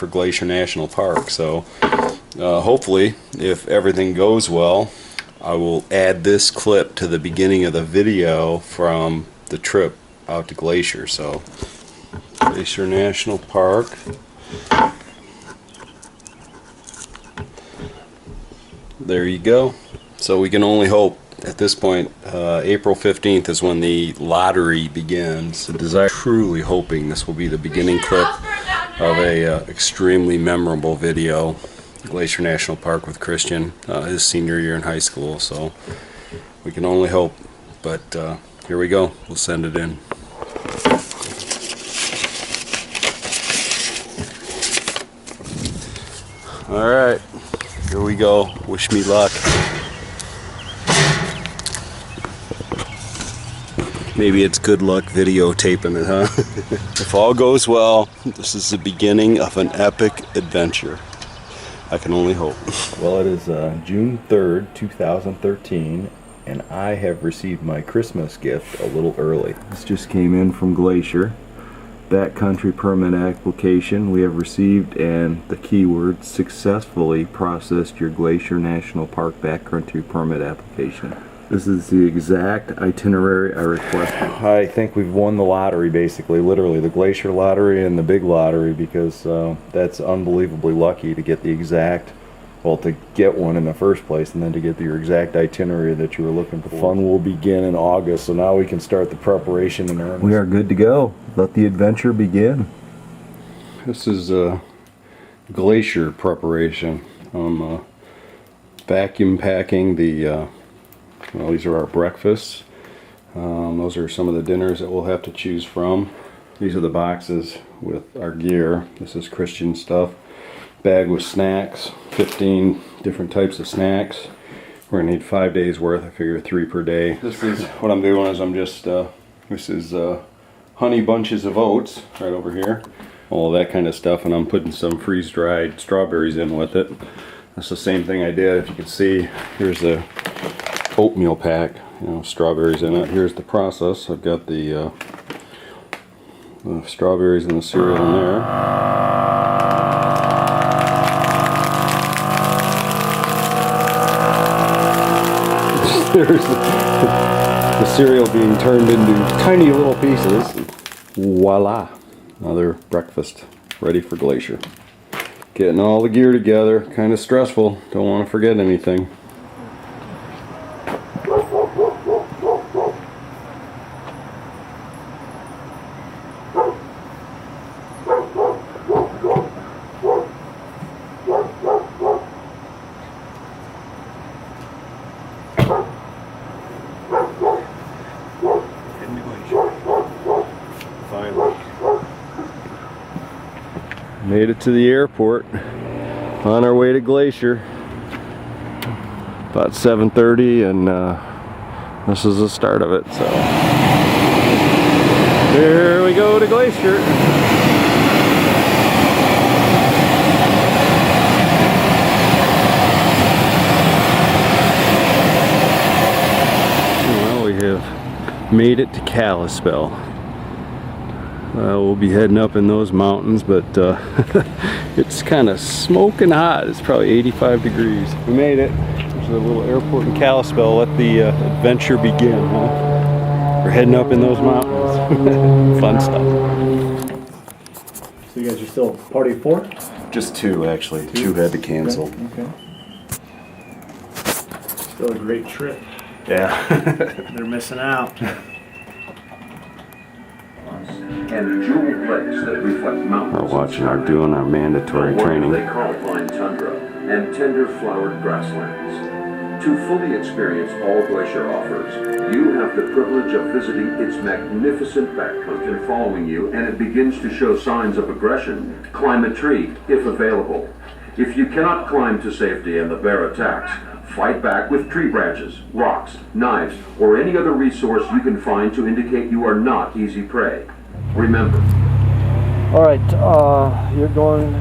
for Glacier National Park. So hopefully, if everything goes well, I will add this clip to the beginning of the video from the trip out to Glacier. So Glacier National Park. There you go. So we can only hope at this point. April 15th is when the lottery begins. Truly hoping this will be the beginning clip of a extremely memorable video. Glacier National Park with Christian, his senior year in high school. So we can only hope. But here we go. We'll send it in. All right. Here we go. Wish me luck. Maybe it's good luck videotaping it, huh? If all goes well, this is the beginning of an epic adventure. I can only hope. Well, it is June 3rd, 2013, and I have received my Christmas gift a little early. This just came in from Glacier. Backcountry permit application we have received, and the keyword: successfully processed your Glacier National Park backcountry permit application. This is the exact itinerary I requested. I think we've won the lottery, basically, literally the Glacier lottery and the big lottery, because that's unbelievably lucky to get the exact, well, to get one in the first place, and then to get your exact itinerary that you were looking for. Fun will begin in August, so now we can start the preparation in earnest. We are good to go. Let the adventure begin. This is Glacier preparation. I'm vacuum packing the well, these are our breakfasts. Those are some of the dinners that we'll have to choose from. These are the boxes with our gear. This is Christian stuff. Bag with snacks, 15 different types of snacks. We're gonna need 5 days worth. I figure 3 per day. This is what I'm doing is I'm just, this is honey bunches of oats right over here. All that kind of stuff, and I'm putting some freeze-dried strawberries in with it. That's the same thing I did. If you can see, here's the oatmeal pack, strawberries in it. Here's the process. I've got the strawberries and the cereal in there. There's the cereal being turned into tiny little pieces. Voila! Another breakfast ready for Glacier. Getting all the gear together, kind of stressful. Don't want to forget anything. Finally. Made it to the airport. On our way to Glacier. About 7:30, and this is the start of it. So here we go to Glacier. Well, we have made it to Kalispell. We'll be heading up in those mountains, but it's kind of smoking hot. It's probably 85 degrees. We made it. There's a little airport in Kalispell. Let the adventure begin, huh? We're heading up in those mountains. Fun stuff. So you guys are still party of 4? Just 2, actually. 2 had to cancel. Okay. Still a great trip. Yeah. They're missing out. And jewel plates that reflect mountains. We're doing our mandatory training. They call fine tundra and tender flowered grasslands. To fully experience all Glacier offers, you have the privilege of visiting its magnificent backcountry. Following you, and it begins to show signs of aggression. Climb a tree, if available. If you cannot climb to safety and the bear attacks, fight back with tree branches, rocks, knives, or any other resource you can find to indicate you are not easy prey. Remember. All right, you're going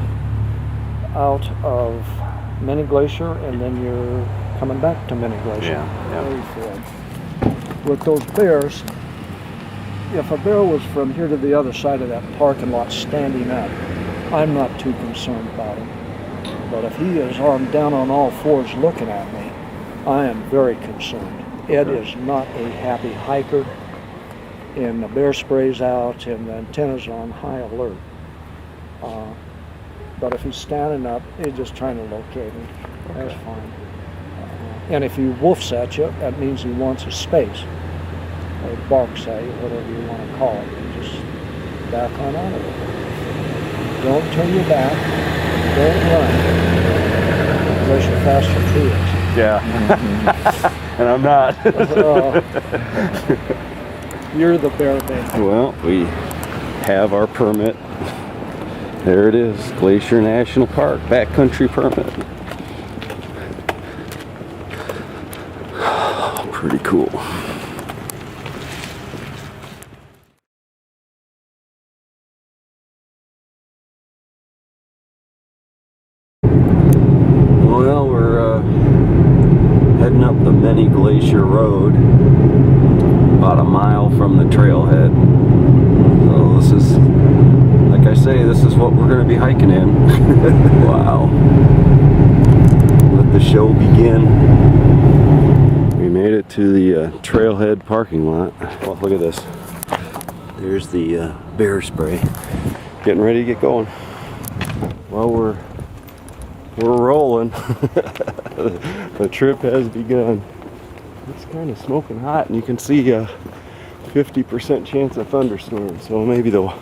out of Mini Glacier, and then you're coming back to Mini Glacier. Yeah. Very good. With those bears, if a bear was from here to the other side of that parking lot standing up, I'm not too concerned about him. But if he is down on all fours looking at me, I am very concerned. Ed is not a happy hiker, and the bear spray's out and the antennas are on high alert. But if he's standing up, he's just trying to locate me. That's fine. And if he woofs at you, that means he wants a space, or barks at you, whatever you want to call it. You just back on out of it. Don't turn your back. Don't run. Glacier faster too. Yeah. And I'm not. You're the bear baby. Well, we have our permit. There it is, Glacier National Park, backcountry permit. Pretty cool. Well, we're heading up the Many Glacier Road, about a mile from the trailhead. So this is, like I say, this is what we're going to be hiking in. Wow. Let the show begin. We made it to the trailhead parking lot. Well, look at this. There's the bear spray. Getting ready to get going. Well, we're rolling. The trip has begun. It's kind of smoking hot, and you can see a 50% chance of thunderstorms. So maybe the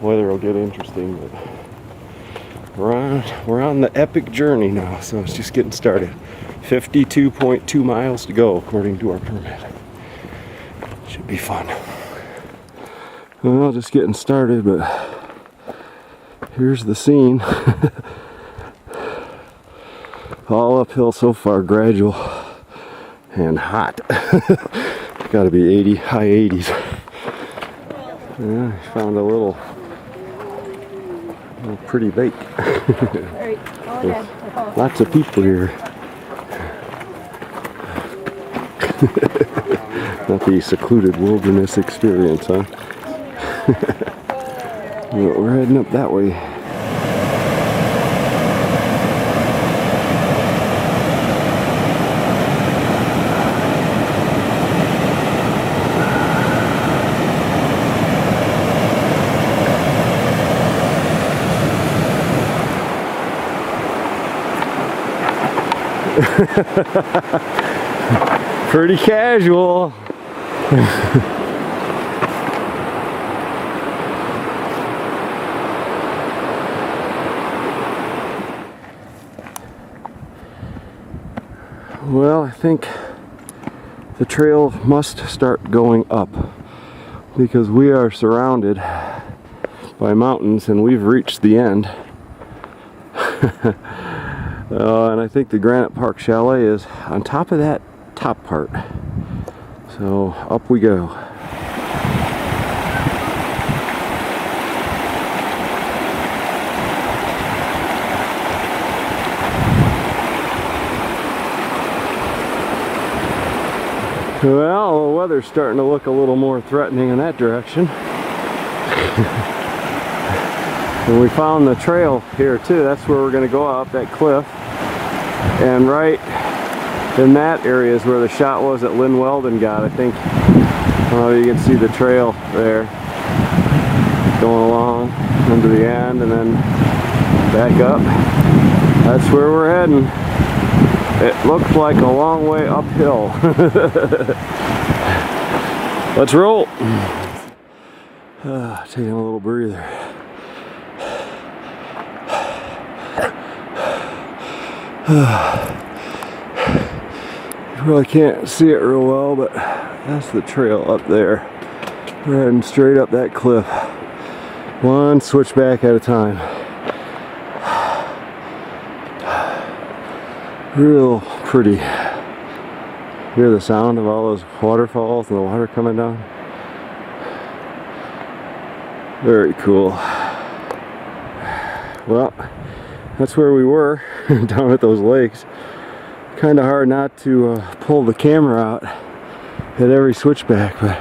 weather will get interesting. But we're on the epic journey now, so it's just getting started. 52.2 miles to go according to our permit. Should be fun. Well, just getting started, but here's the scene. All uphill so far, gradual and hot. Got to be 80, high 80s. Yeah, I found a little pretty lake. Lots of people here. Not the secluded wilderness experience, huh? We're heading up that way. Pretty casual. Well, I think the trail must start going up because we are surrounded by mountains and we've reached the end. And I think the Granite Park Chalet is on top of that top part. So up we go. Well, the weather's starting to look a little more threatening in that direction. And we found the trail here too. That's where we're going to go up that cliff. And right in that area is where the shot was that Lynn Weldon got, I think. You can see the trail there going along into the end and then back up. That's where we're heading. It looks like a long way uphill. Let's roll. Taking a little breather. You really can't see it real well, but that's the trail up there. We're heading straight up that cliff. One switchback at a time. Real pretty. Hear the sound of all those waterfalls and the water coming down. Very cool. Well, that's where we were, down at those lakes. Kind of hard not to pull the camera out at every switchback, but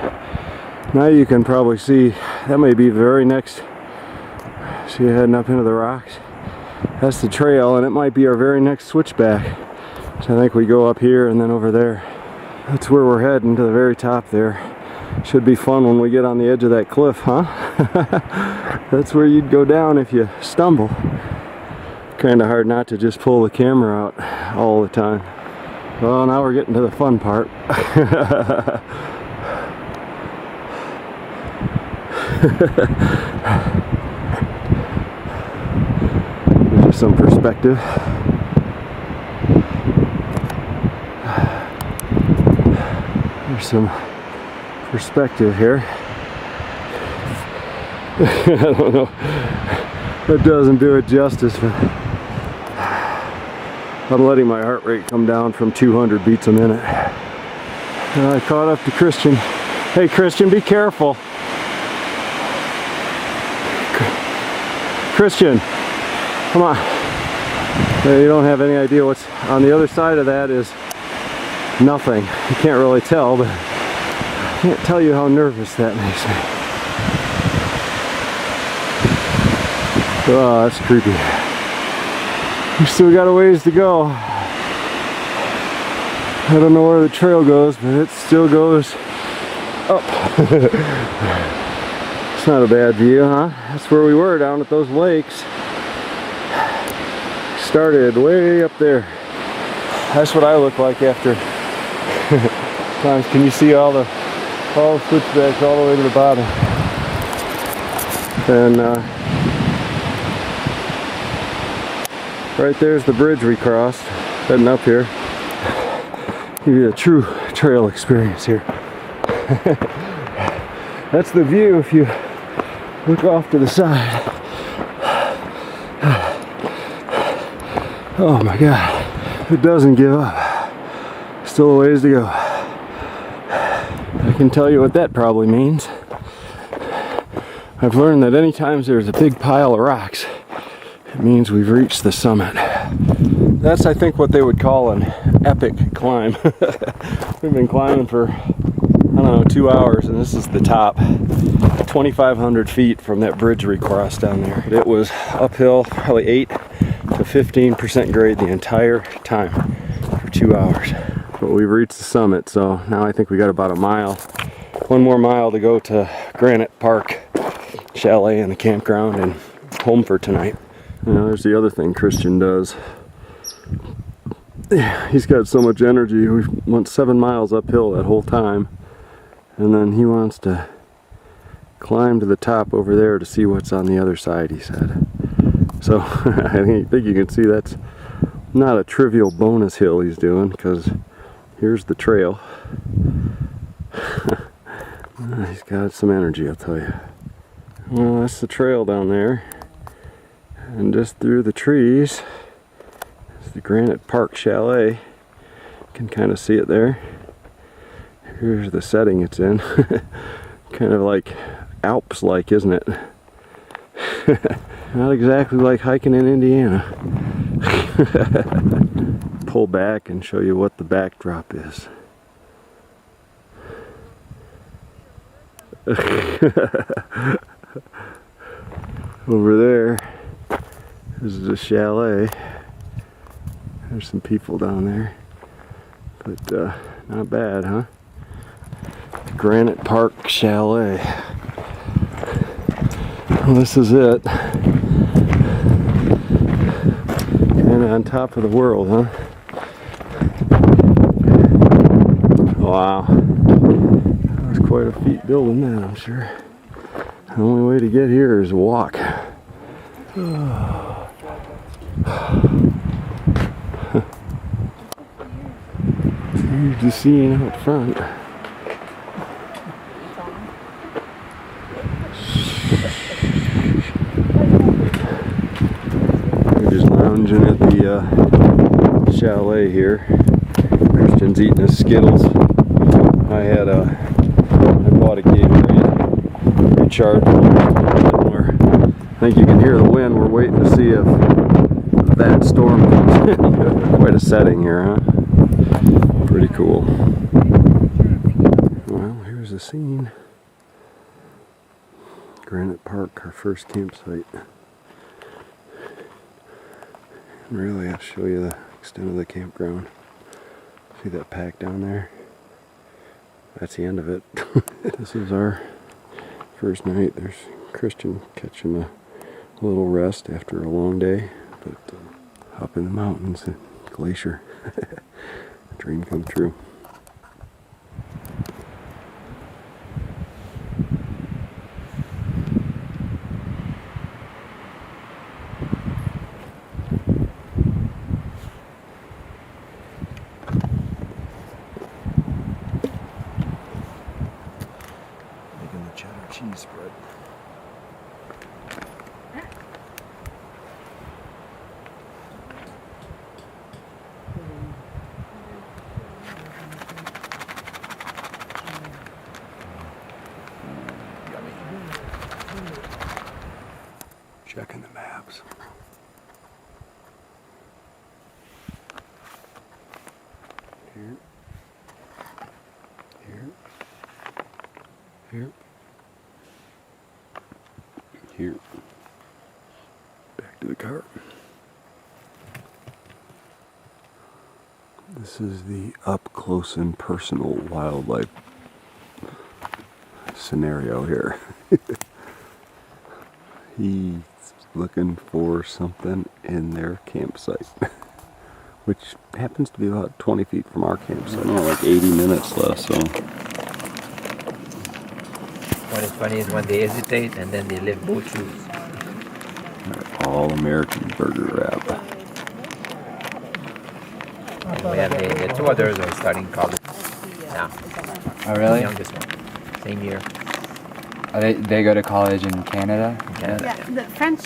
now you can probably see that may be the very next See you heading up into the rocks. That's the trail, and it might be our very next switchback. So I think we go up here and then over there. That's where we're heading, to the very top there. Should be fun when we get on the edge of that cliff, huh? That's where you'd go down if you stumble. Kind of hard not to just pull the camera out all the time. Well, now we're getting to the fun part. There's some perspective. There's some perspective here. I don't know. That doesn't do it justice, but I'm letting my heart rate come down from 200 beats a minute. And I caught up to Christian. Hey Christian, be careful. Christian, come on. You don't have any idea what's on the other side of that is nothing. You can't really tell, but I can't tell you how nervous that makes me. Oh, that's creepy. We still got a ways to go. I don't know where the trail goes, but it still goes up. It's not a bad view, huh? That's where we were, down at those lakes. Started way up there. That's what I look like after times. Can you see all the switchbacks all the way to the bottom? And right there's the bridge we crossed, heading up here. Give you a true trail experience here. That's the view if you look off to the side. Oh my God, it doesn't give up. Still a ways to go. I can tell you what that probably means. I've learned that anytime there's a big pile of rocks, it means we've reached the summit. That's, I think, what they would call an epic climb. We've been climbing for, I don't know, 2 hours, and this is the top. 2,500 feet from that bridge we crossed down there. It was uphill, probably 8 to 15% grade the entire time for 2 hours. But we've reached the summit, so now I think we got about a mile. One more mile to go to Granite Park Chalet and the campground and home for tonight. Now there's the other thing Christian does. He's got so much energy. We went 7 miles uphill that whole time, and then he wants to climb to the top over there to see what's on the other side, he said. So I think you can see that's not a trivial bonus hill he's doing, because here's the trail. He's got some energy, I'll tell you. Well, that's the trail down there, and just through the trees is the Granite Park Chalet. You can kind of see it there. Here's the setting it's in. Kind of like Alps-like, isn't it? Not exactly like hiking in Indiana. Pull back and show you what the backdrop is. Over there is the chalet. There's some people down there, but not bad, huh? Granite Park Chalet. Well, this is it. And on top of the world, huh? Wow. That was quite a feat building that, I'm sure. The only way to get here is walk. Here's the scene out front. We're just lounging at the chalet here. Christian's eating his Skittles. I bought a Gatorade. Recharged. I think you can hear the wind. We're waiting to see if that storm comes in. Quite a setting here, huh? Pretty cool. Well, here's the scene. Granite Park, our first campsite. And really, I'll show you the extent of the campground. See that pack down there? That's the end of it. This is our first night. There's Christian catching a little rest after a long day, but up in the mountains at Glacier. Dream come true. Making the cheddar cheese spread. Checking the maps. Here. Here. Here. Here. Back to the car. This is the up close and personal wildlife scenario here. He's looking for something in their campsite, which happens to be about 20 feet from our campsite. Like 80 minutes left, so. What is funny is when they hesitate and then they lift both shoes. All American burger wrap. We have the two others are starting college now. Oh, really? The youngest one, same year. They go to college in Canada? Yeah, the French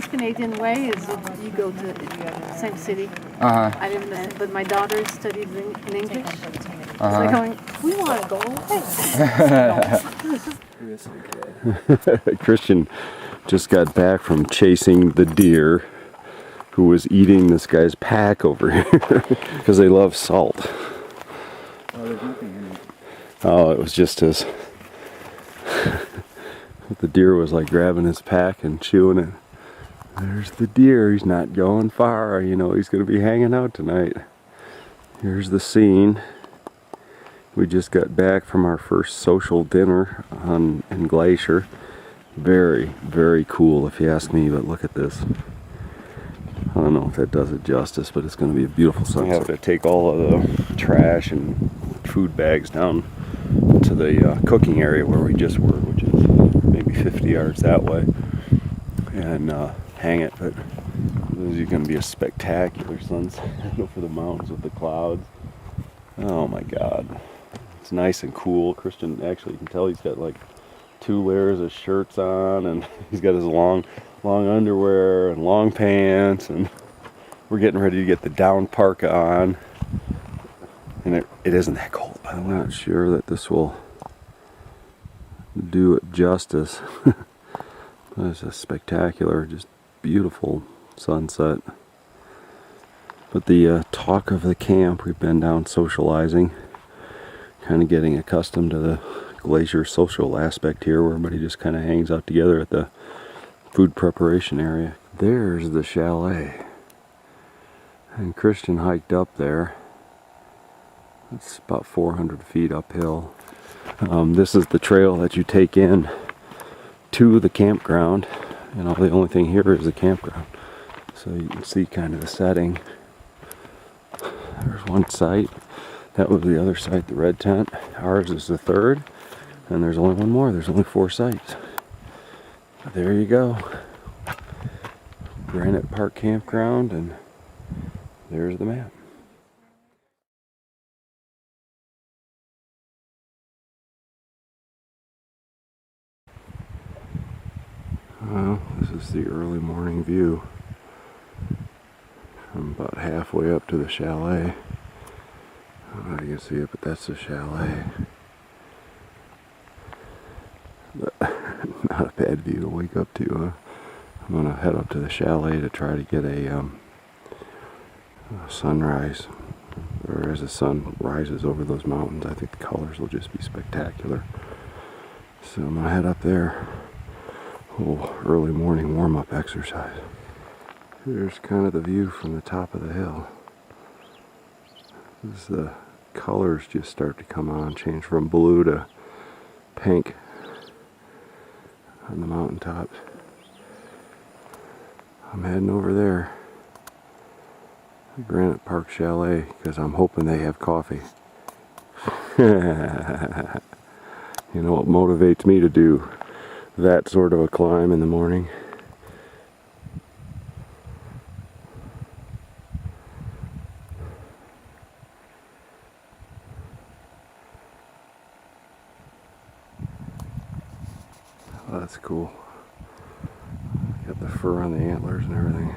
Canadian way is that you go to the same city. Uh-huh. I live in the, but my daughter studied in English. So Uh-huh. they're going, we want to go away. Christian just got back from chasing the deer who was eating this guy's pack over here because they love salt. Oh, it was just his. The deer was like grabbing his pack and chewing it. There's the deer. He's not going far. You know, he's going to be hanging out tonight. Here's the scene. We just got back from our first social dinner in Glacier. Very, very cool if you ask me, but look at this. I don't know if that does it justice, but it's going to be a beautiful sunset. We have to take all of the trash and food bags down to the cooking area where we just were, which is maybe 50 yards that way, and hang it. But this is going to be a spectacular sunset over the mountains with the clouds. Oh my God. It's nice and cool. Christian, actually, you can tell he's got like 2 layers of shirts on, and he's got his long underwear and long pants, and we're getting ready to get the down parka on. And it isn't that cold, by the way. I'm not sure that this will do it justice. But it's a spectacular, just beautiful sunset. But the talk of the camp, we've been down socializing, kind of getting accustomed to the Glacier social aspect here, where everybody just kind of hangs out together at the food preparation area. There's the chalet. And Christian hiked up there. It's about 400 feet uphill. This is the trail that you take in to the campground. You know, the only thing here is the campground. So you can see kind of the setting. There's one site. That was the other site, the red tent. Ours is the third. And there's only one more. There's only 4 sites. There you go. Granite Park Campground, and there's the map. Well, this is the early morning view from about halfway up to the chalet. I don't know if you can see it, but that's the chalet. But not a bad view to wake up to. I'm gonna head up to the chalet to try to get a sunrise, or as the sun rises over those mountains. I think the colors will just be spectacular. So I'm gonna head up there. Oh, early morning warm-up exercise. Here's kind of the view from the top of the hill. As the colors just start to come on, change from blue to pink on the mountaintops. I'm heading over there, the Granite Park Chalet, because I'm hoping they have coffee. You know what motivates me to do that sort of a climb in the morning? Oh, that's cool. Got the fur on the antlers and everything.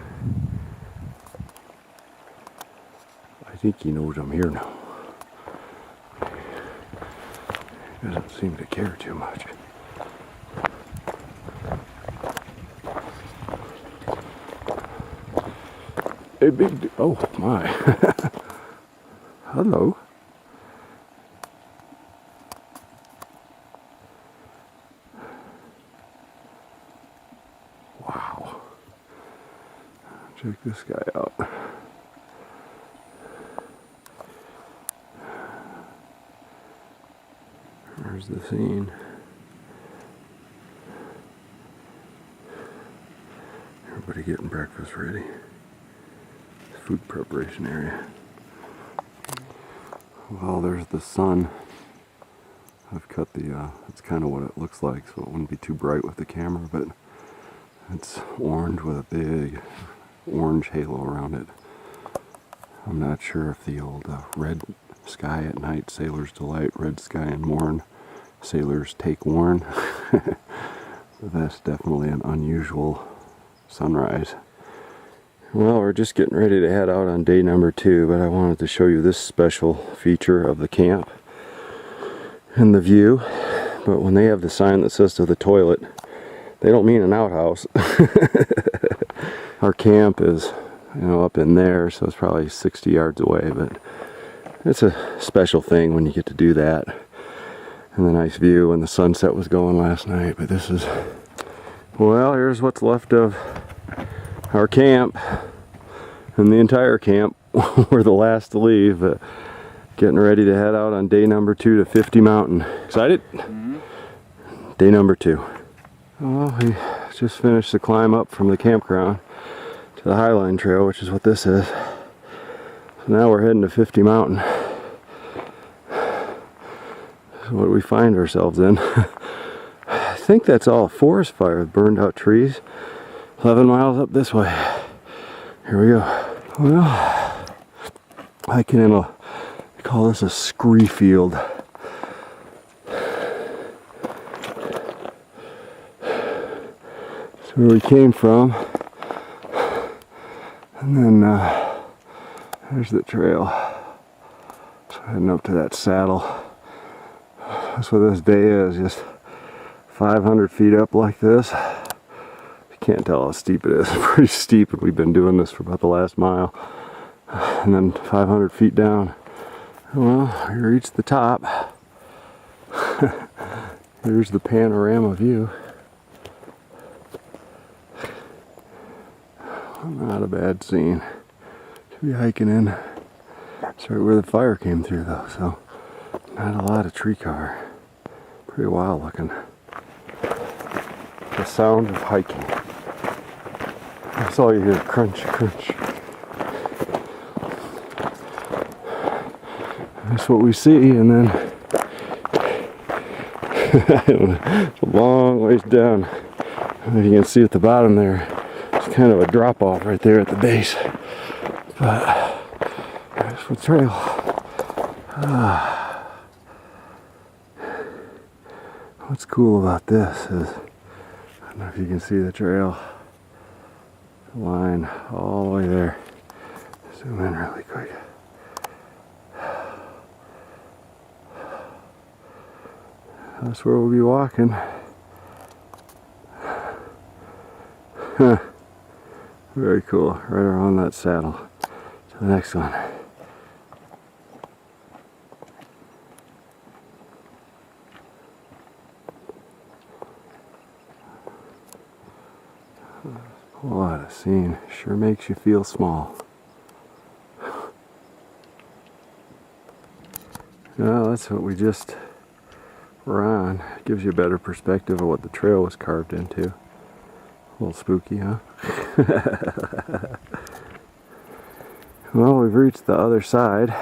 I think he knows I'm here now. He doesn't seem to care too much. Hey, oh my. Hello. Wow. Check this guy out. There's the scene. Everybody getting breakfast ready. Food preparation area. Well, there's the sun. I've cut the, that's kind of what it looks like, so it wouldn't be too bright with the camera, but it's orange with a big orange halo around it. I'm not sure if the old red sky at night, sailor's delight, red sky and morn, sailors take warn. But that's definitely an unusual sunrise. Well, we're just getting ready to head out on day number 2, but I wanted to show you this special feature of the camp and the view. But when they have the sign that says to the toilet, they don't mean an outhouse. Our camp is, you know, up in there, so it's probably 60 yards away, but it's a special thing when you get to do that. And the nice view when the sunset was going last night. But this is, well, here's what's left of our camp. And the entire camp. We're the last to leave, but getting ready to head out on day number 2 to 50 Mountain. Excited? Mm-hmm. Day number 2. Well, we just finished the climb up from the campground to the Highline Trail, which is what this is. So now we're heading to 50 Mountain. This is what we find ourselves in. I think that's all a forest fire with burned out trees. 11 miles up this way. Here we go. Well, hiking in a, they call this a scree field. That's where we came from. And then there's the trail. So heading up to that saddle. That's what this day is, just 500 feet up like this. Can't tell how steep it is. It's pretty steep, and we've been doing this for about the last mile. And then 500 feet down. Well, we reached the top. Here's the panorama view. Not a bad scene to be hiking in. It's right where the fire came through though, so not a lot of tree cover. Pretty wild looking. The sound of hiking. That's all you hear, crunch, crunch. That's what we see, and then it's a long ways down. I don't know if you can see at the bottom there, it's kind of a drop off right there at the base. But there's the trail. What's cool about this is, I don't know if you can see the trail. Line all the way there. Zoom in really quick. That's where we'll be walking. Very cool. Right around that saddle. To the next one. A lot of scene. Sure makes you feel small. Well, that's what we just were on. Gives you a better perspective of what the trail was carved into. A little spooky, huh? Well, we've reached the other side.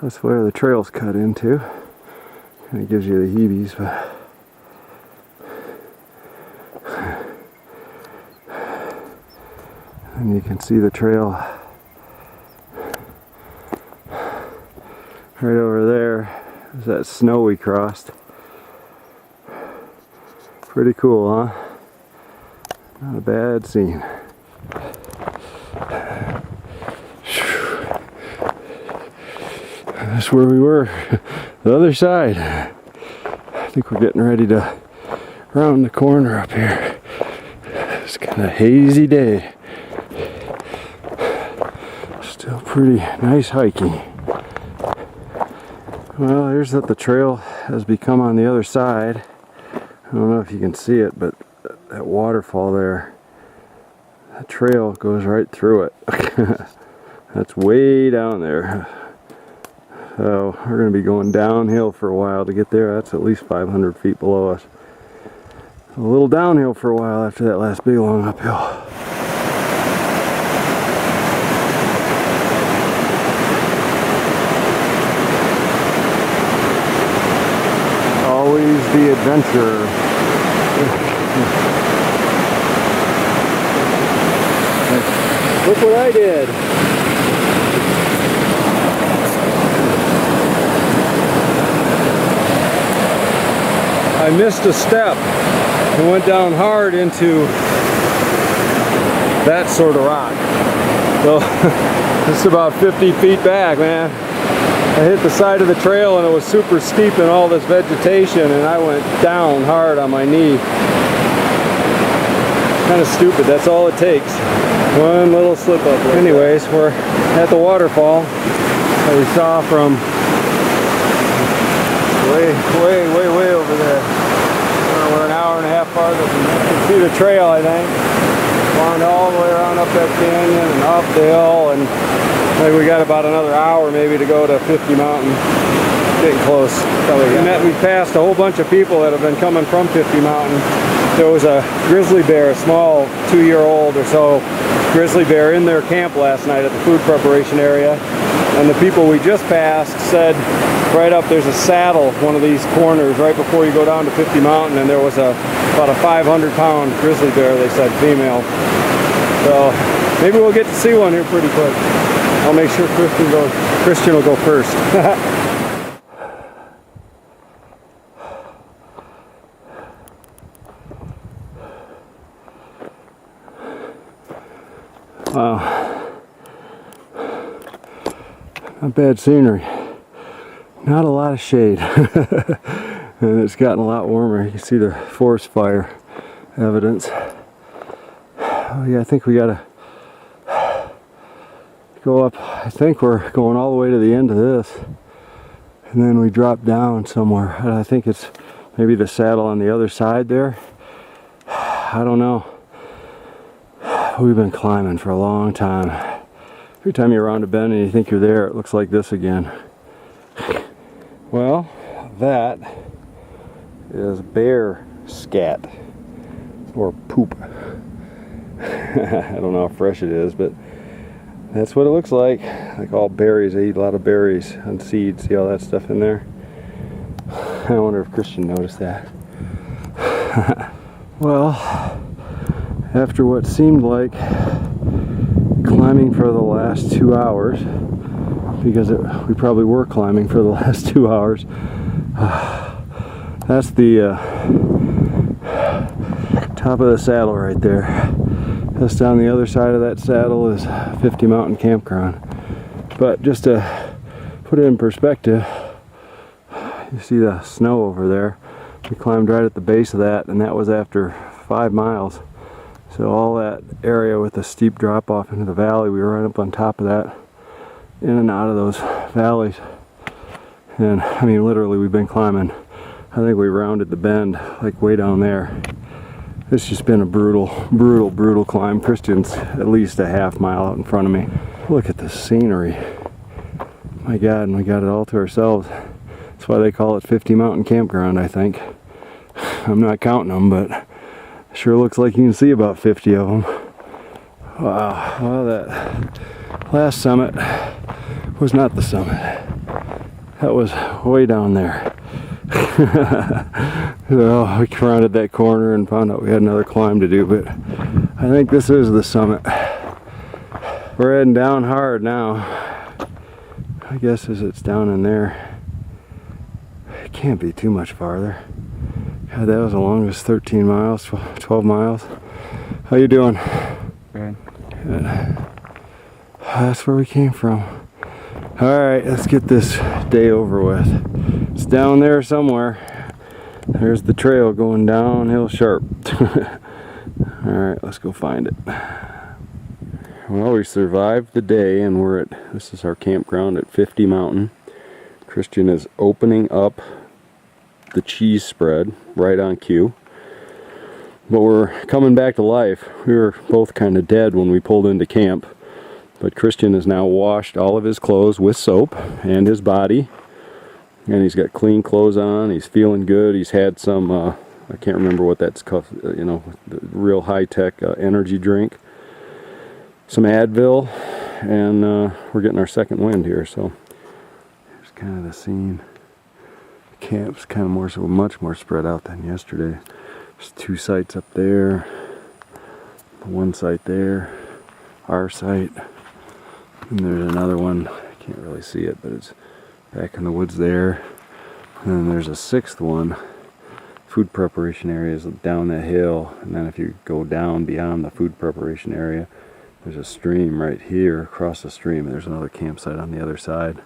That's where the trail's cut into. Kind of gives you the heebies, but and you can see the trail right over there. There's that snow we crossed. Pretty cool, huh? Not a bad scene. That's where we were, the other side. I think we're getting ready to round the corner up here. It's kind of hazy day. Still pretty nice hiking. Well, here's what the trail has become on the other side. I don't know if you can see it, but that waterfall there, that trail goes right through it. That's way down there. So we're going to be going downhill for a while to get there. That's at least 500 feet below us. A little downhill for a while after that last big long uphill. Always the adventurer. Look what I did. I missed a step and went down hard into that sort of rock. So this is about 50 feet back, man. I hit the side of the trail and it was super steep in all this vegetation, and I went down hard on my knee. Kind of stupid, that's all it takes. One little slip up. Anyways, we're at the waterfall that we saw from way over there. We're an hour and a half farther from there. You can see the trail, I think. Wound all the way around up that canyon and up the hill, and maybe we got about another hour maybe to go to 50 Mountain. Getting close. We passed a whole bunch of people that have been coming from 50 Mountain. There was a grizzly bear, a small 2-year-old or so grizzly bear in their camp last night at the food preparation area. And the people we just passed said right up there's a saddle, one of these corners right before you go down to 50 Mountain, and there was about a 500-pound grizzly bear, they said, female. So maybe we'll get to see one here pretty quick. I'll make sure Christian will go first. Wow. Not bad scenery. Not a lot of shade. And it's gotten a lot warmer. You can see the forest fire evidence. Oh yeah, I think we gotta go up. I think we're going all the way to the end of this. And then we drop down somewhere. And I think it's maybe the saddle on the other side there. I don't know. We've been climbing for a long time. Every time you're around a bend and you think you're there, it looks like this again. Well, that is bear scat, or poop. I don't know how fresh it is, but that's what it looks like. Like all berries, they eat a lot of berries and seeds. See all that stuff in there? I wonder if Christian noticed that. Well, after what seemed like climbing for the last 2 hours, because we probably were climbing for the last 2 hours, that's the top of the saddle right there. Just down the other side of that saddle is 50 Mountain Campground. But just to put it in perspective, you see the snow over there. We climbed right at the base of that, and that was after 5 miles. So all that area with the steep drop off into the valley, we were right up on top of that, in and out of those valleys. And I mean, literally, we've been climbing. I think we rounded the bend like way down there, It's just been a brutal climb. Christian's at least a half mile out in front of me. Look at the scenery. My God, and we got it all to ourselves. That's why they call it 50 Mountain Campground, I think. I'm not counting them, but sure looks like you can see about 50 of them. Wow, well, that last summit was not the summit. That was way down there. So we rounded that corner and found out we had another climb to do, but I think this is the summit. We're heading down hard now. I guess as it's down in there. It can't be too much farther. God, that was the longest 13 miles, 12 miles. How you doing? Good. Good. That's where we came from. Alright, let's get this day over with. It's down there somewhere. There's the trail going downhill sharp. Alright, let's go find it. Well, we survived the day and this is our campground at 50 Mountain. Christian is opening up the cheese spread right on cue. But we're coming back to life. We were both kind of dead when we pulled into camp. But Christian has now washed all of his clothes with soap and his body. And he's got clean clothes on. He's feeling good. He's had some, I can't remember what that's called, the real high-tech energy drink. Some Advil. And we're getting our second wind here. So here's kind of the scene. The camp's kind of much more spread out than yesterday. There's 2 sites up there. One site there. Our site. And there's another one, I can't really see it, but it's back in the woods there. And then there's a 6th one. Food preparation area is down that hill. And then if you go down beyond the food preparation area, there's a stream right here across the stream. And there's another campsite on the other side.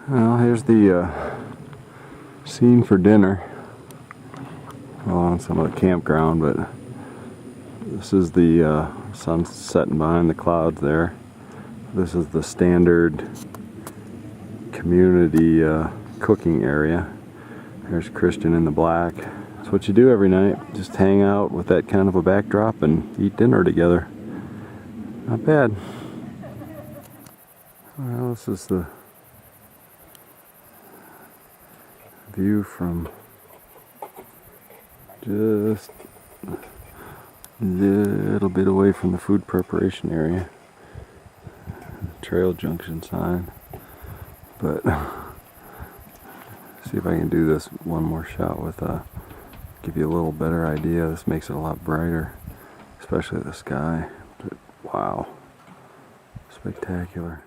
Well, here's the scene for dinner. Well, on some of the campground, but this is the sun setting behind the clouds there. This is the standard community cooking area. There's Christian in the black. That's what you do every night. Just hang out with that kind of a backdrop and eat dinner together. Not bad. Well, this is the view from just a little bit away from the food preparation area. Trail junction sign. But see if I can do this one more shot with give you a little better idea. This makes it a lot brighter, especially the sky. But wow, spectacular.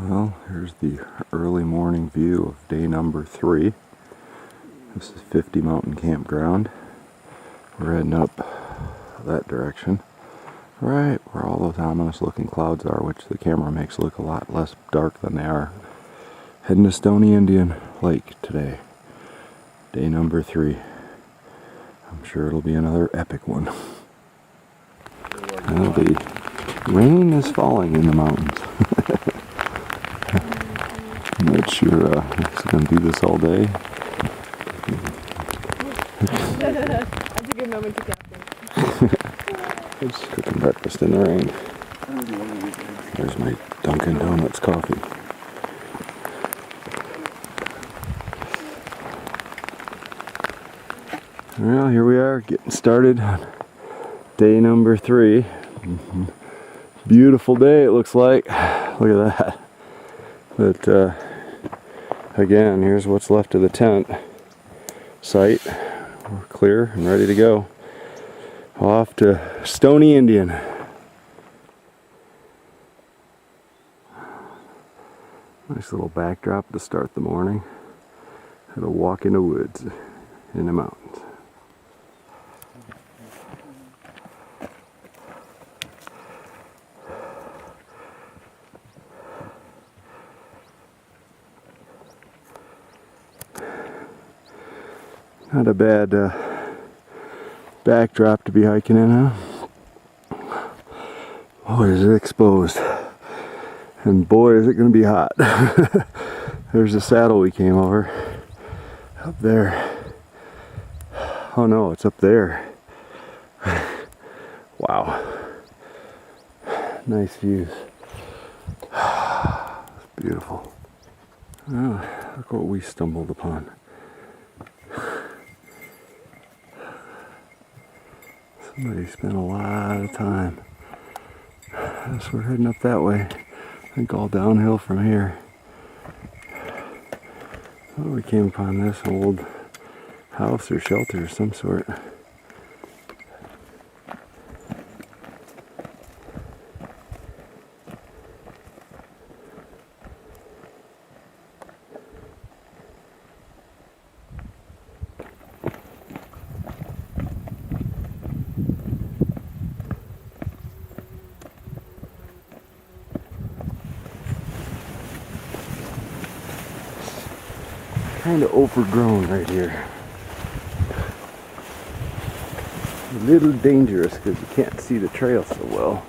Well, here's the early morning view of day number 3. This is 50 Mountain Campground. We're heading up that direction, right where all those ominous looking clouds are, which the camera makes look a lot less dark than they are. Heading to Stony Indian Lake today. Day number 3. I'm sure it'll be another epic one. Well, the rain is falling in the mountains. I'm not sure it's going to do this all day. That's a good moment to captain. I'm just cooking breakfast in the rain. There's my Dunkin' Donuts coffee. Well, here we are getting started on day number 3. Beautiful day it looks like. Look at that. But again, here's what's left of the tent site. We're clear and ready to go. Off to Stony Indian. Nice little backdrop to start the morning. Had a walk in the woods in the mountains. Not a bad backdrop to be hiking in, huh? Boy, is it exposed. And boy, is it going to be hot. There's the saddle we came over. Up there. Oh no, it's up there. Wow. Nice views. It's beautiful. Oh, look what we stumbled upon. Somebody spent a lot of time. So we're heading up that way. I think all downhill from here. Oh, we came upon this old house or shelter of some sort. Kind of overgrown right here. A little dangerous because you can't see the trail so well.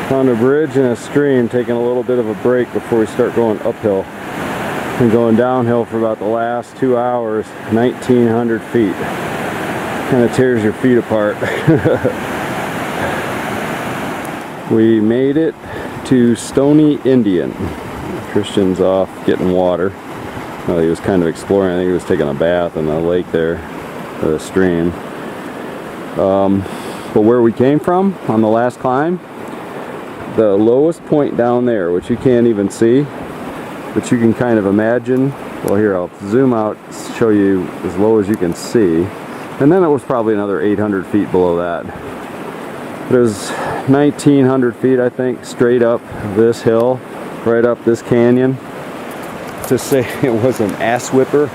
Found a bridge and a stream, taking a little bit of a break before we start going uphill. Been going downhill for about the last 2 hours, 1,900 feet. Kind of tears your feet apart. We made it to Stony Indian. Christian's off getting water. Well, he was kind of exploring. I think he was taking a bath in the lake there, or the stream. But where we came from on the last climb, the lowest point down there, which you can't even see, but you can kind of imagine. Well, here, I'll zoom out, show you as low as you can see. And then it was probably another 800 feet below that. It was 1,900 feet, I think, straight up this hill, right up this canyon. To say it was an ass whipper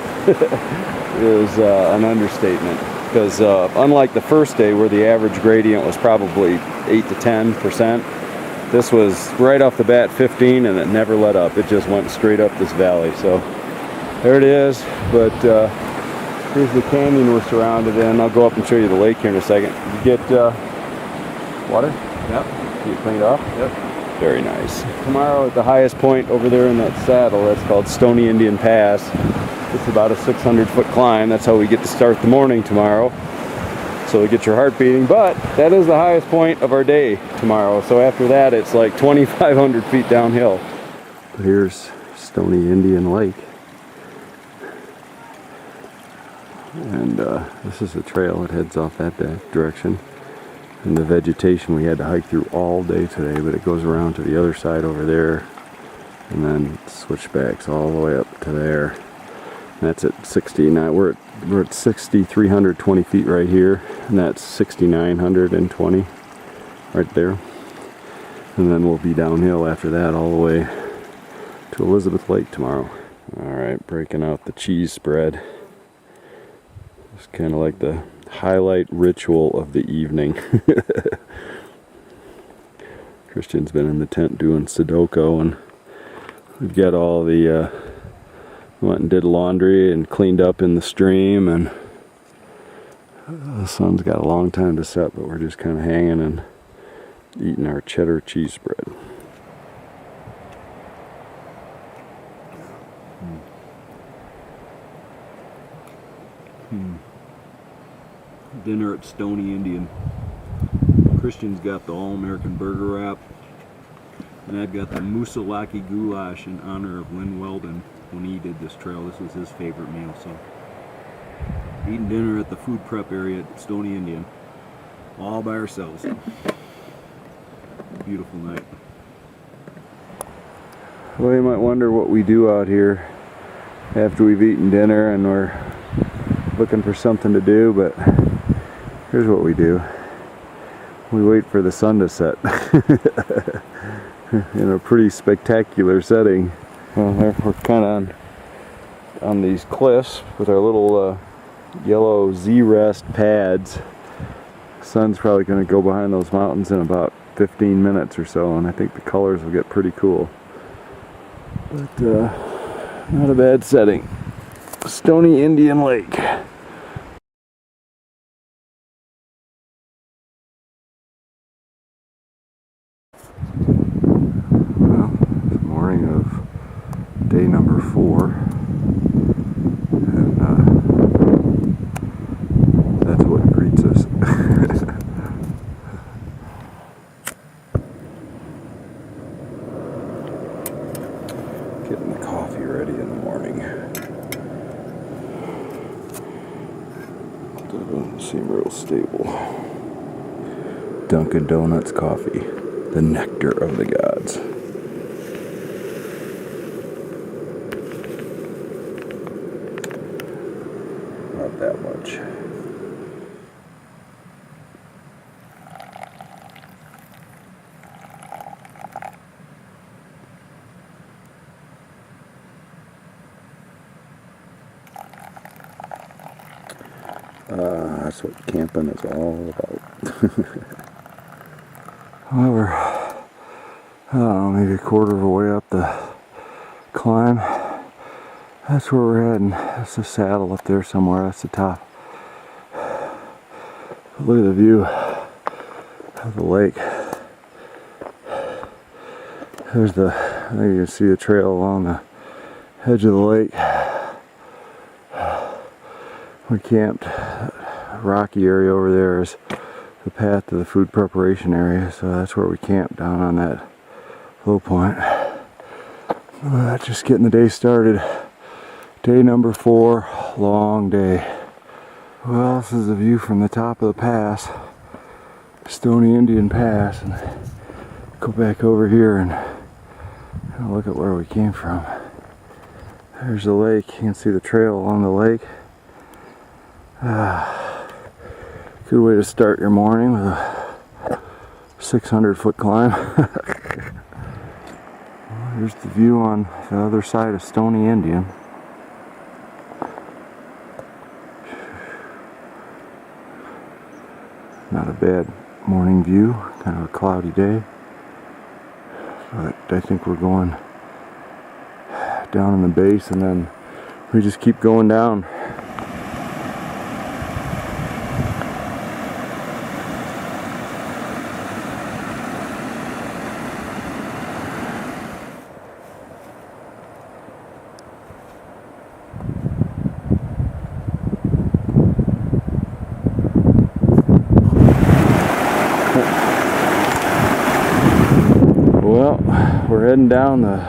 is an understatement. Because unlike the first day where the average gradient was probably 8 to 10%, this was right off the bat 15 and it never let up. It just went straight up this valley. So there it is. But here's the canyon we're surrounded in. I'll go up and show you the lake here in a second. You get water? Yep. You cleaned off? Yep. Very nice. Tomorrow at the highest point over there in that saddle, that's called Stony Indian Pass. It's about a 600-foot climb. That's how we get to start the morning tomorrow. So we get your heart beating, but that is the highest point of our day tomorrow. So after that, it's like 2,500 feet downhill. But here's Stony Indian Lake. And this is the trail that heads off that direction. And the vegetation we had to hike through all day today, but it goes around to the other side over there and then switchbacks all the way up to there. And that's at 69. We're at 6,320 feet right here, and that's 6,920 right there. And then we'll be downhill after that all the way to Elizabeth Lake tomorrow. All right, breaking out the cheese spread. It's kind of like the highlight ritual of the evening. Christian's been in the tent doing Sudoku, and we've got all the went and did laundry and cleaned up in the stream, and the sun's got a long time to set, but we're just kind of hanging and eating our cheddar cheese spread. Dinner at Stony Indian. Christian's got the all-American burger wrap, and I've got the Musalaki goulash in honor of Lynn Weldon. When he did this trail, this was his favorite meal. So eating dinner at the food prep area at Stony Indian, all by ourselves. Beautiful night. Well, you might wonder what we do out here after we've eaten dinner and we're looking for something to do, but here's what we do. We wait for the sun to set in a pretty spectacular setting. Well, we're kind of on these cliffs with our little yellow Z-rest pads. The sun's probably going to go behind those mountains in about 15 minutes or so, and I think the colors will get pretty cool. But not a bad setting. Stony Indian Lake. Doesn't seem real stable. Dunkin' Donuts coffee, the nectar of the gods. Not that much. That's what camping is all about. However, I don't know, maybe a quarter of a way up the climb. That's where we're heading. That's the saddle up there somewhere. That's the top. But look at the view of the lake. There's there you can see the trail along the edge of the lake. We camped. Rocky area over there is the path to the food preparation area, so that's where we camped, down on that low point. Just getting the day started. Day number 4, long day. Well, this is the view from the top of the pass, Stony Indian Pass, and go back over here and look at where we came from. There's the lake. You can see the trail along the lake. Good way to start your morning with a 600-foot climb. Here's the view on the other side of Stony Indian. Not a bad morning view, kind of a cloudy day. But I think we're going down in the base and then we just keep going down. Well, we're heading down the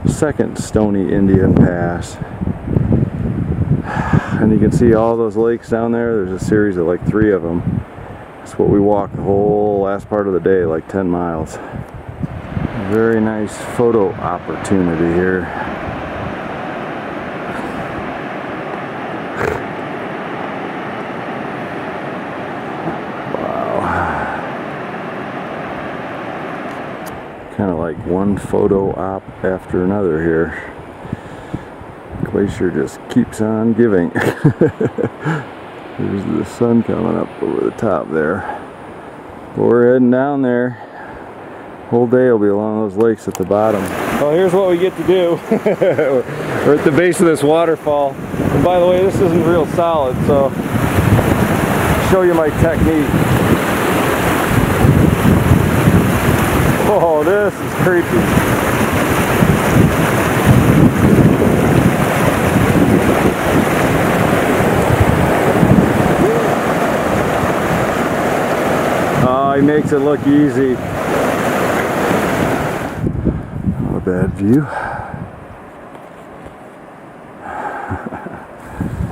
second Stony Indian Pass. And you can see all those lakes down there. There's a series of like 3 of them. That's what we walked the whole last part of the day, like 10 miles. Very nice photo opportunity here. Kind of like one photo op after another here. Glacier just keeps on giving. There's the sun coming up over the top there. But we're heading down there. Whole day will be along those lakes at the bottom. Well, here's what we get to do. We're at the base of this waterfall. And by the way, this isn't real solid, so I'll show you my technique. Oh, this is creepy. Oh, he makes it look easy. Not a bad view.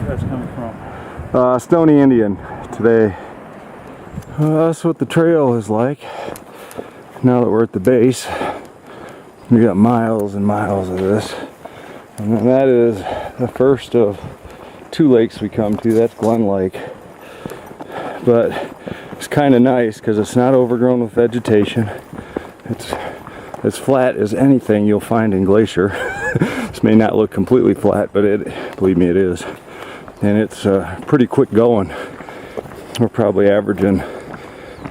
Where's that coming from? Stony Indian today. That's what the trail is like. Now that we're at the base, we got miles and miles of this. And then that is the first of 2 lakes we come to. That's Glen Lake. But it's kind of nice because it's not overgrown with vegetation. It's as flat as anything you'll find in Glacier. This may not look completely flat, but believe me, it is. And it's pretty quick going. We're probably averaging,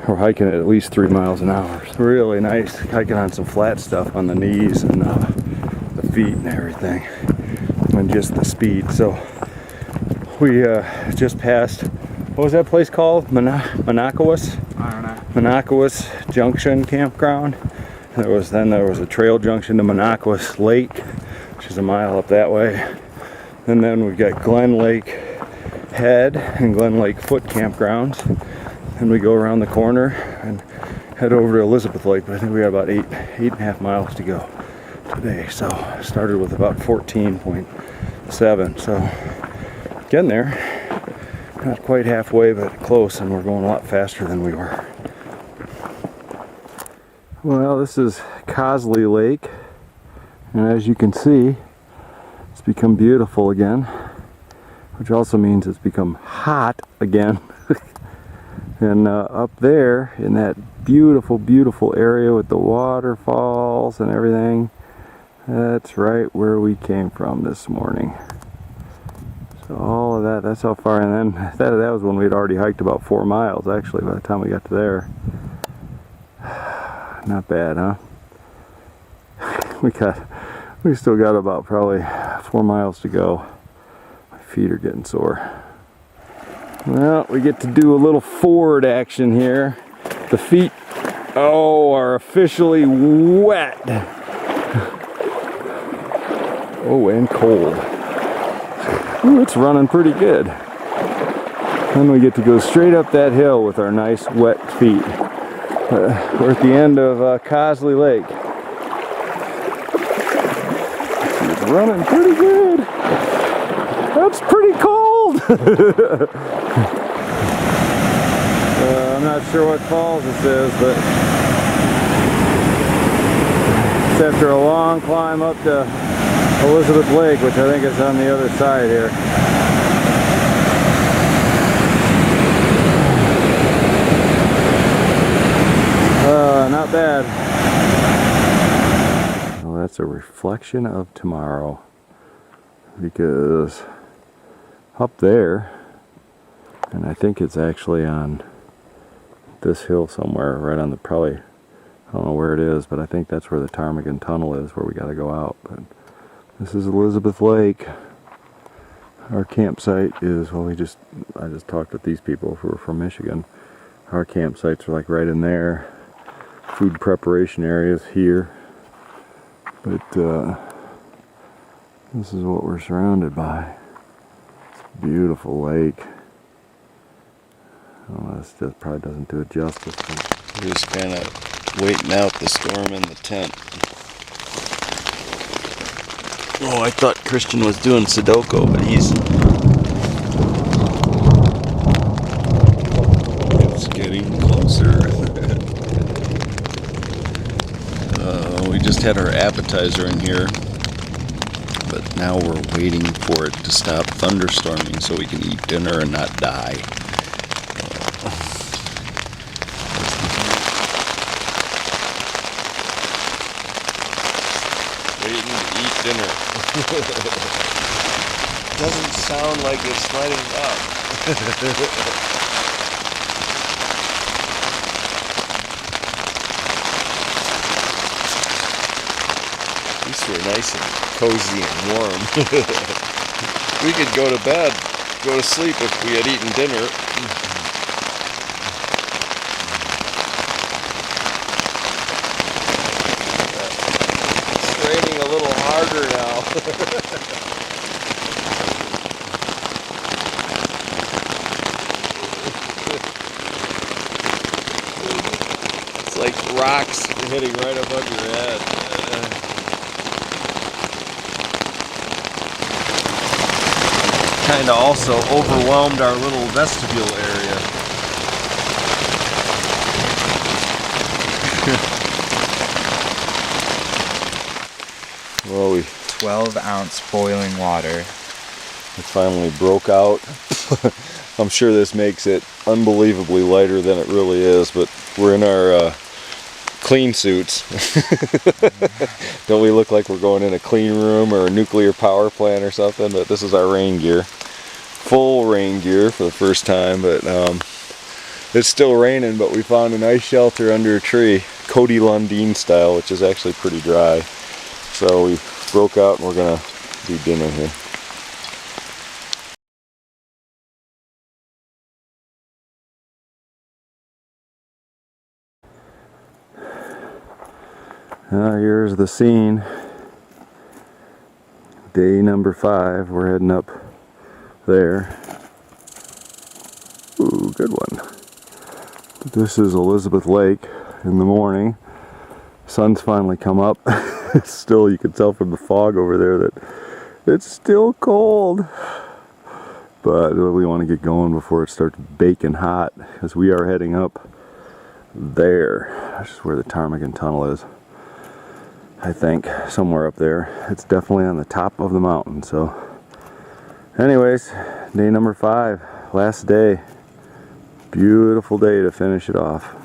we're hiking at least 3 miles an hour. It's really nice hiking on some flat stuff on the knees and the feet and everything, and just the speed. So we just passed, what was that place called? Monacoas? I don't know. Monacoas Junction Campground. There was a trail junction to Monacoas Lake, which is a mile up that way. And then we've got Glen Lake Head and Glen Lake Foot campgrounds. And we go around the corner and head over to Elizabeth Lake, but I think we got about 8.5 miles to go today. So I started with about 14.7, so getting there. Not quite halfway, but close, and we're going a lot faster than we were. Well, this is Cosley Lake, and as you can see, it's become beautiful again, which also means it's become hot again. And up there in that beautiful, beautiful area with the waterfalls and everything, that's right where we came from this morning. So all of that, that's how far, and then that was when we had already hiked about 4 miles actually by the time we got to there. Not bad, huh? We still got about probably 4 miles to go. My feet are getting sore. Well, we get to do a little forward action here. The feet, are officially wet. Oh, and cold. Ooh, it's running pretty good. Then we get to go straight up that hill with our nice wet feet. We're at the end of Cosley Lake. It's running pretty good. That's pretty cold. I'm not sure what falls this is, but it's after a long climb up to Elizabeth Lake, which I think is on the other side here. Not bad. Well, that's a reflection of tomorrow, because up there, and I think it's actually on this hill somewhere, right on the, probably, I don't know where it is, but I think that's where the Ptarmigan Tunnel is, where we got to go out. But this is Elizabeth Lake. Our campsite is, well, I just talked with these people who are from Michigan. Our campsites are like right in there. Food preparation areas here. But this is what we're surrounded by. It's a beautiful lake. Oh, this just probably doesn't do it justice. We're just kind of waiting out the storm in the tent. Oh, I thought Christian was doing Sudoku, but it's getting closer. We just had our appetizer in here, but now we're waiting for it to stop thunderstorming so we can eat dinner and not die. Waiting to eat dinner. Doesn't sound like it's letting up. At least we're nice and cozy and warm. We could go to bed, go to sleep if we had eaten dinner. It's raining a little harder now. It's like rocks hitting right above your head. Kind of also overwhelmed our little vestibule area. Well, we 12-ounce boiling water. it finally broke out. I'm sure this makes it unbelievably lighter than it really is, but we're in our clean suits. Don't we look like we're going in a clean room or a nuclear power plant or something? But this is our rain gear. Full rain gear for the first time, but it's still raining, but we found a nice shelter under a tree, Cody Lundeen style, which is actually pretty dry. So we broke out and we're gonna do dinner here. Here's the scene. Day number 5. We're heading up there. Ooh, good one. This is Elizabeth Lake in the morning. Sun's finally come up. Still, you can tell from the fog over there that it's still cold. but we want to get going before it starts baking hot, because we are heading up there. That's just where the ptarmigan tunnel is. I think somewhere up there. It's definitely on the top of the mountain. So anyways, day number 5, last day. Beautiful day to finish it off.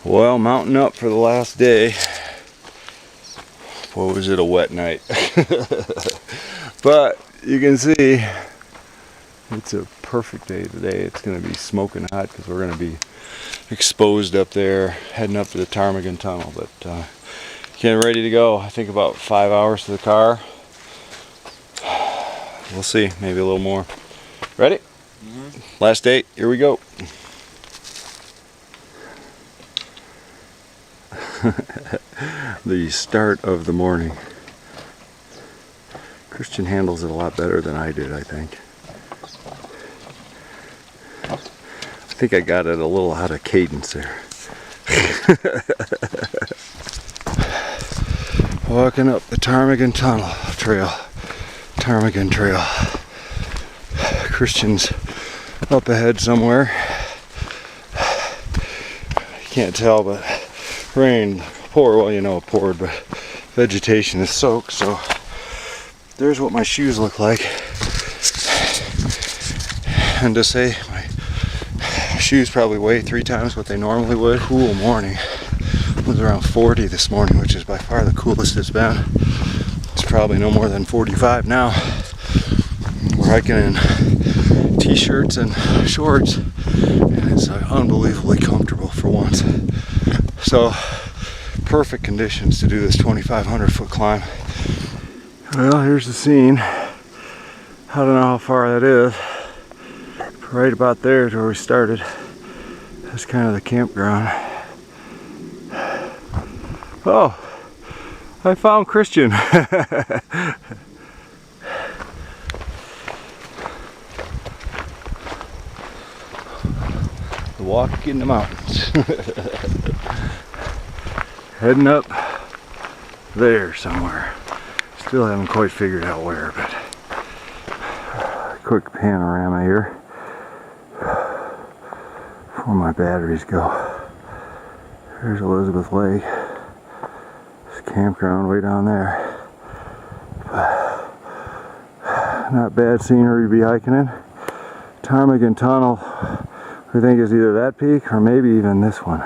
Well, mountain up for the last day. Boy, was it a wet night. But you can see it's a perfect day today. It's going to be smoking hot because we're going to be exposed up there, heading up to the ptarmigan tunnel. But getting ready to go. I think about 5 hours to the car. We'll see, maybe a little more. Ready? Mm-hmm. Last day, here we go. The start of the morning. Christian handles it a lot better than I did, I think. I think I got it a little out of cadence there. Walking up the ptarmigan tunnel trail. Ptarmigan trail. Christian's up ahead somewhere. You can't tell, but rain poured. Well, you know it poured, but vegetation is soaked, so there's what my shoes look like. And to say my shoes probably weigh 3 times what they normally would. Cool morning. It was around 40 this morning, which is by far the coolest it's been. It's probably no more than 45 now. We're hiking in t-shirts and shorts, and it's unbelievably comfortable for once. So perfect conditions to do this 2,500 foot climb. Well, here's the scene. I don't know how far that is. Right about there is where we started. That's kind of the campground. Oh, I found Christian. The walk in the mountains. Heading up there somewhere. Still haven't quite figured out where, but quick panorama here before my batteries go. There's Elizabeth Lake. This campground way down there. Not bad scenery to be hiking in. Ptarmigan Tunnel, I think is either that peak or maybe even this one.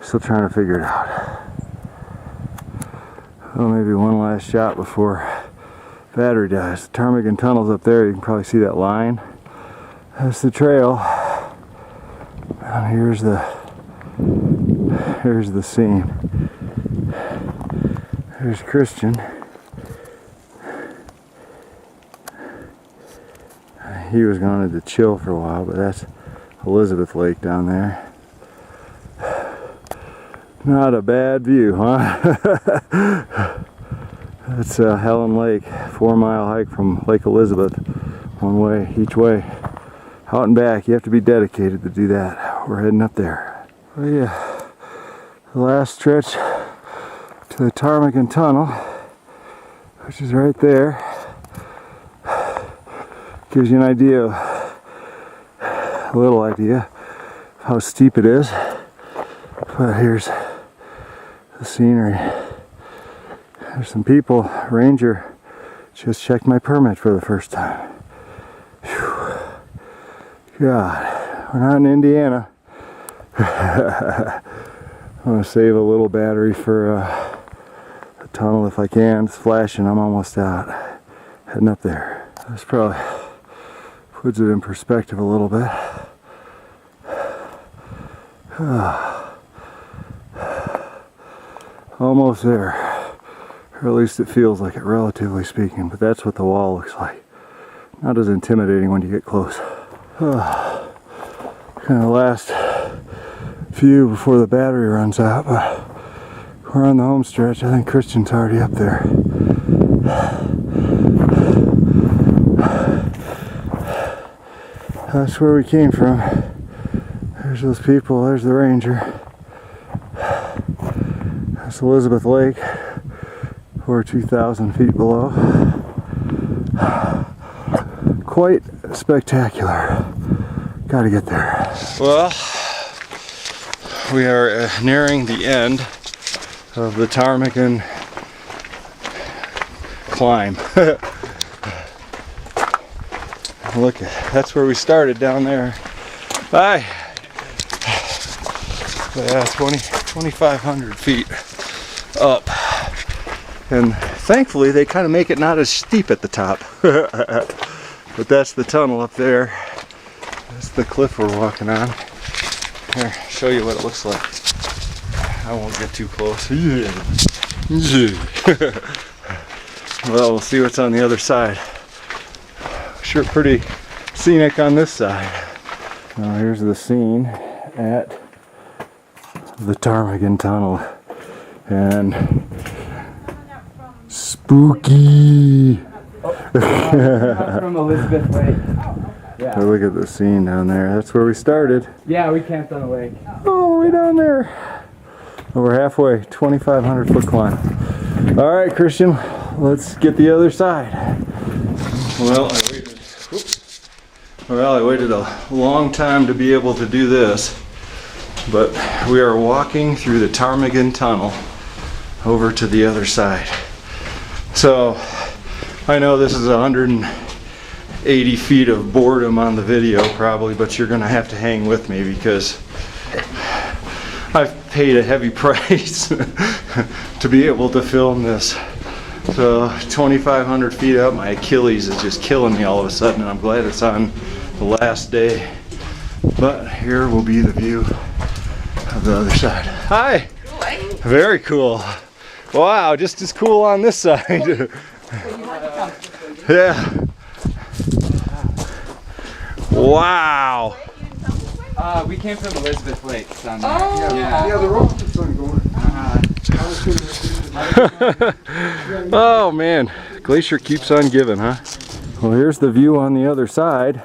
Still trying to figure it out. Well, maybe one last shot before battery dies. The ptarmigan tunnel's up there. You can probably see that line. That's the trail. And here's the scene. There's Christian. He was going to chill for a while, but that's Elizabeth Lake down there. Not a bad view, huh? That's Helen Lake, 4-mile hike from Lake Elizabeth, one way, each way. Out and back, you have to be dedicated to do that. We're heading up there. Well, yeah, the last stretch to the ptarmigan tunnel, which is right there, gives you an idea, a little idea of how steep it is. But here's the scenery. There's some people. Ranger just checked my permit for the first time. Whew. God, we're not in Indiana. I'm gonna save a little battery for the tunnel if I can. It's flashing. I'm almost out. Heading up there. This probably puts it in perspective a little bit. Almost there, or at least it feels like it, relatively speaking, but that's what the wall looks like. Not as intimidating when you get close. Kind of last few before the battery runs out, but we're on the home stretch. I think Christian's already up there. That's where we came from. There's those people, there's the ranger. That's Elizabeth Lake, or 2,000 feet below. Quite spectacular. Gotta get there. Well, we are nearing the end of the ptarmigan climb. Look, that's where we started down there. Hi. Yeah, 2,500 feet up. And thankfully they kind of make it not as steep at the top. But that's the tunnel up there. That's the cliff we're walking on. Here, show you what it looks like. I won't get too close. Well, we'll see what's on the other side. Sure pretty scenic on this side. Now here's the scene at the ptarmigan tunnel. And spooky. From Elizabeth Lake. Yeah. Look at the scene down there. That's where we started. Yeah, we camped on the lake. Oh, way down there. Oh, we're halfway, 2,500 foot climb. All right, Christian, let's get the other side. Well, I waited a long time to be able to do this, but we are walking through the ptarmigan tunnel over to the other side. So I know this is 180 feet of boredom on the video probably, but you're gonna have to hang with me because I've paid a heavy price to be able to film this. So 2,500 feet up, my Achilles is just killing me all of a sudden, and I'm glad it's on the last day. But here will be the view of the other side. Hi! Very cool. Wow, just as cool on this side. Yeah. Wow. We came from Elizabeth Lake. Down there. Oh. Yeah. the rope is going. Oh man, Glacier keeps on giving, huh? Well, here's the view on the other side.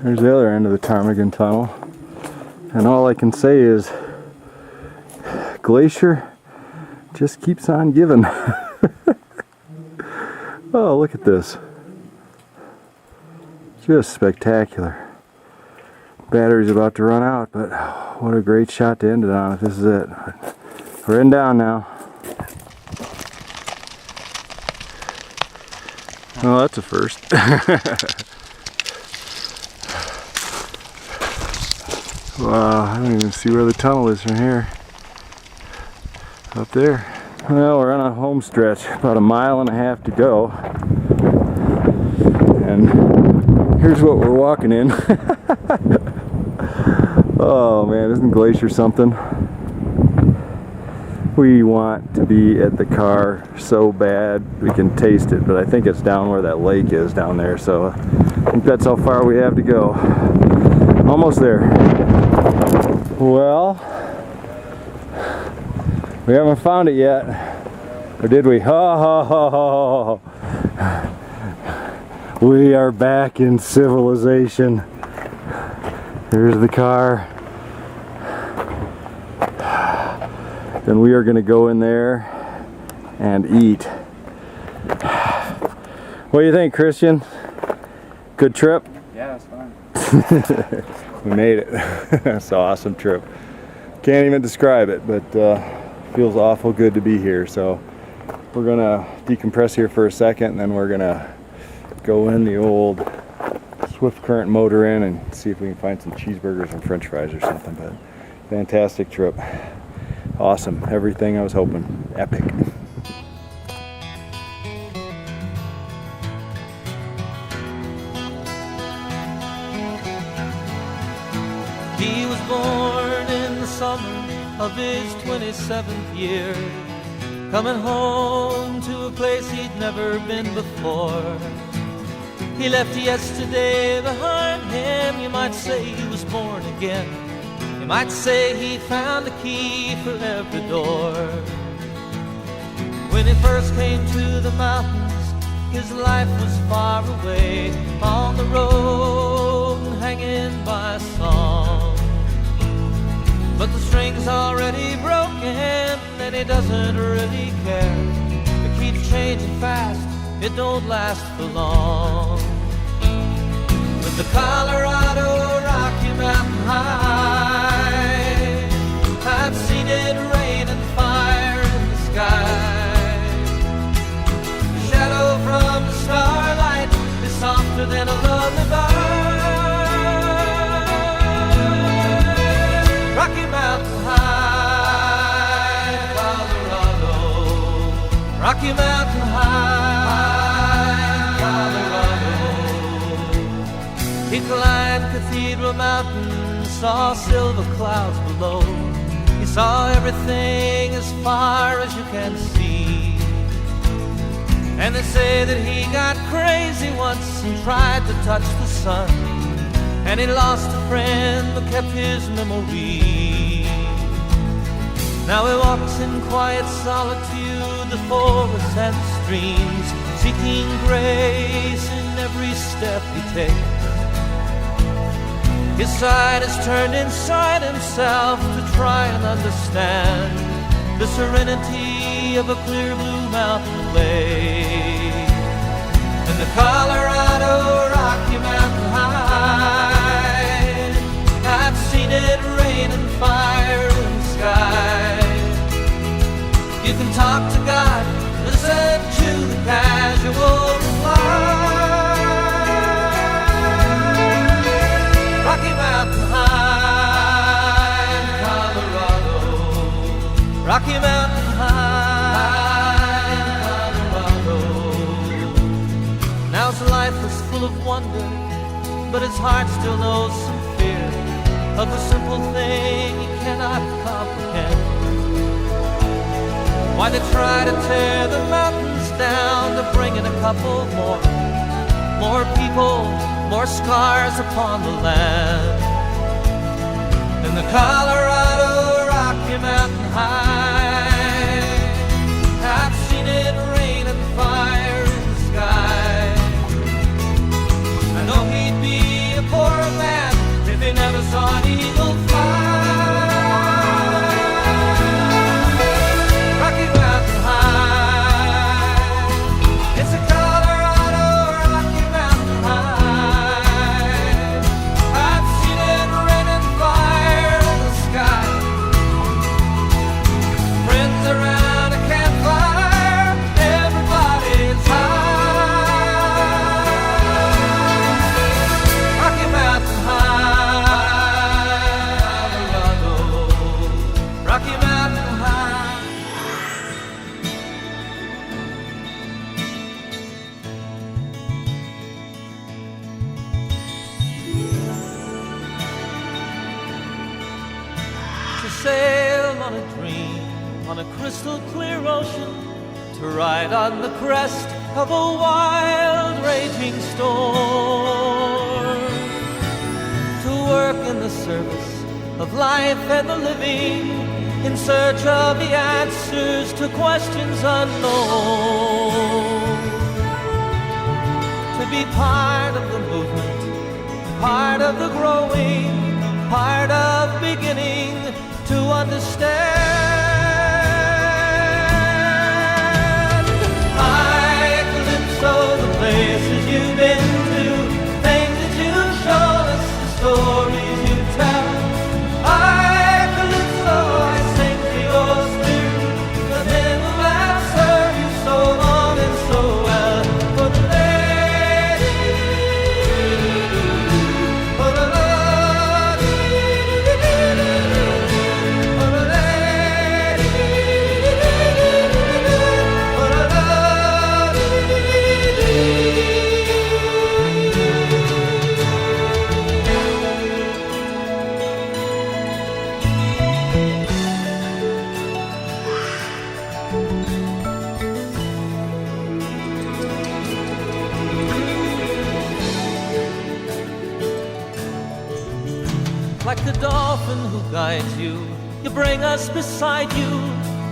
There's the other end of the ptarmigan tunnel. And all I can say is Glacier just keeps on giving. Oh, look at this. Just spectacular. Battery's about to run out, but what a great shot to end it on if this is it. We're in down now. Oh, that's a first. Wow, I don't even see where the tunnel is from here. Up there. Well, we're on a home stretch, about 1.5 miles to go. And here's what we're walking in. Oh man, isn't Glacier something? We want to be at the car so bad we can taste it, but I think it's down where that lake is down there, so I think that's how far we have to go. Almost there. Well, we haven't found it yet, or did we? Oh, we are back in civilization. Here's the car. Then we are going to go in there and eat. What do you think, Christian? Good trip? Yeah, it's fun. We made it. It's an awesome trip. Can't even describe it, but feels awful good to be here. So we're going to decompress here for a second, and then we're going to go in the old Swift Current motor in and see if we can find some cheeseburgers and french fries or something. But fantastic trip. Awesome. Everything I was hoping. Epic. He was born in the summer of his 27th year, coming home to a place he'd never been before. He left yesterday behind him. You might say he was born again. You might say he found a key for every door. When he first came to the mountains, his life was far away, on the road and hanging by a song. But the string's already broken and he doesn't really care. It keeps changing fast it don't last for long. With the Colorado Rocky Mountain High, I've seen it rain and fire in the sky. The shadow from the starlight is softer than a lullaby. Rocky Mountain High, Colorado. Rocky Mountain High, Colorado. He climbed Cathedral Mountain, saw silver clouds below. He saw everything as far as you can see. And they say that he got crazy once and tried to touch the sun, and he lost a friend but kept his memory. Now he walks in quiet solitude, the forests and the streams, seeking grace in every step he takes. His side is turned inside himself to try and understand the serenity of a clear blue mountain lake. And the Colorado Rocky Mountain High, I've seen it rain and fire in the sky. You can talk to God, listen to the casual reply. Rocky Mountain High, Colorado. Rocky Mountain High, Colorado. Now his life is full of wonder, but his heart still knows some fear of a simple thing he cannot comprehend. Why they try to tear the mountains down to bring in a couple more people, more scars upon the land. In the Colorado Rocky Mountain High, I've seen it rain and fire in the sky. I know he'd be a poor man if he never saw an eagle fly. Rocky Mountain High, it's a Colorado Rocky Mountain High. I've seen it rain and fire in the sky. Friends around a campfire, everybody's high. Rocky Mountain High, Colorado. Rocky Mountain High. To sail on a dream, on a crystal clear ocean, to ride on the crest of a wild raging storm, to work in the service of life and the living, in search of the answers to questions unknown, to be part of the movement, part of the growing, part of beginning to understand. I calypso, the places you've been to, things that you've shown us, the stories you tell. I calypso, I sing to your spirit, the men who have served you so long and so well. For the lady, for the lady, for the lady, for the like the dolphin who guides you, you bring us beside you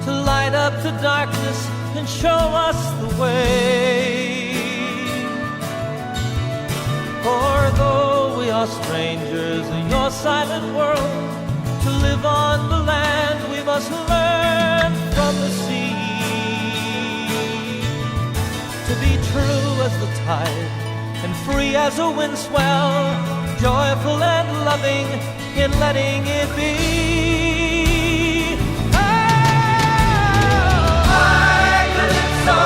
to light up the darkness and show us the way. For though we are strangers in your silent world, to live on the land we must learn from the sea. To be true as the tide and free as a wind swell, joyful and loving in letting it be. Oh, I, Calypso,